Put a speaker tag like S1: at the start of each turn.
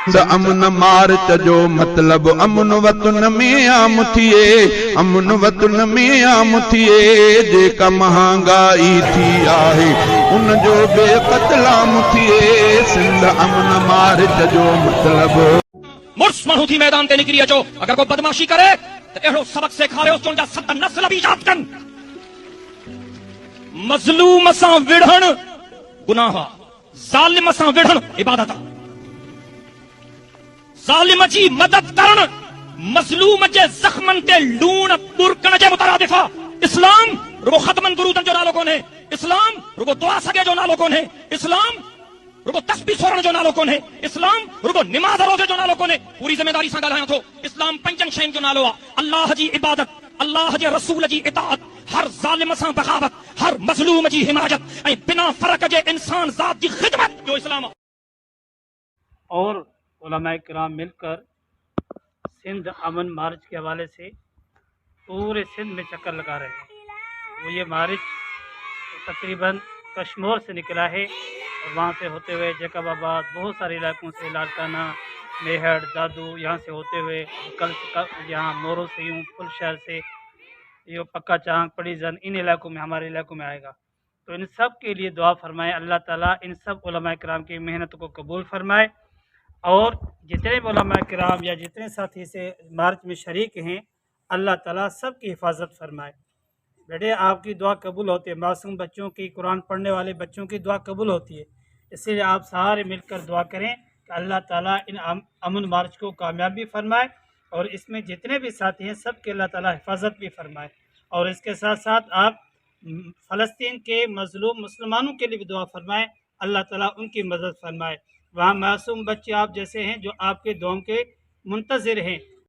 S1: امن مارچ جو مطلب امن وطن میں عام تھیے، امن وطن میں عام تھیے، جیکا مہانگائی تھی آہے ان جو بے قتل عام تھیے، سندھ امن مارچ جو مطلب
S2: مرس مانو تھی میدان تے نکری اچو، اگر کو بدماشی کرے تو اہڑو سبق سکھارے اس چون جا ست نسل بھی ایجاد کن۔ مظلوم ساں وڑھن گناہ، ظالم ساں وڑھن عبادت، ظالم جی مدد کرن مظلوم جے زخمن تے لون پرکن جے مترادفہ۔ اسلام رگو ختمن درودن جو نالو کونے، اسلام رگو دعا سگے جو نالو کونے، اسلام رگو تسبیح سورن جو نالو کونے، اسلام رگو نماز روزے جو نالو کونے۔ پوری ذمہ داری سان ڳالهايان ٿو، اسلام پنجن شين جو نالو آ: اللہ جی عبادت، اللہ جے رسول جی اطاعت، ہر ظالم سان بغاوت، ہر مظلوم جی حمایت، ۽ بنا فرق جے انسان ذات جی خدمت جو اسلام آ۔
S3: اور علماء کرام مل کر سندھ امن مارچ کے حوالے سے پورے سندھ میں چکر لگا رہے ہیں۔ وہ یہ مارچ تقریباً کشمور سے نکلا ہے اور وہاں سے ہوتے ہوئے جیکب آباد، بہت سارے علاقوں سے، لاڑکانہ، میہڑ، دادو، یہاں سے ہوتے ہوئے کل یہاں مورو سے یوں پل شہر سے یہ پکا چانگ، پڑی زن، ان علاقوں میں، ہمارے علاقوں میں آئے گا۔ تو ان سب کے لیے دعا فرمائے، اللہ تعالیٰ ان سب علماء کرام کی محنت کو قبول فرمائے، اور جتنے بھی علماء کرام یا جتنے ساتھی سے مارچ میں شریک ہیں اللہ تعالیٰ سب کی حفاظت فرمائے۔ بیٹے آپ کی دعا قبول ہوتی ہے، معصوم بچوں کی، قرآن پڑھنے والے بچوں کی دعا قبول ہوتی ہے، اس لیے آپ سارے مل کر دعا کریں کہ اللہ تعالیٰ ان امن مارچ کو کامیابی فرمائے، اور اس میں جتنے بھی ساتھی ہیں سب کے اللہ تعالیٰ حفاظت بھی فرمائے۔ اور اس کے ساتھ ساتھ آپ فلسطین کے مظلوم مسلمانوں کے لیے بھی دعا فرمائیں، اللہ تعالیٰ ان کی مدد فرمائے۔ وہاں معصوم بچے آپ جیسے ہیں جو آپ کے دعاؤں کے منتظر ہیں،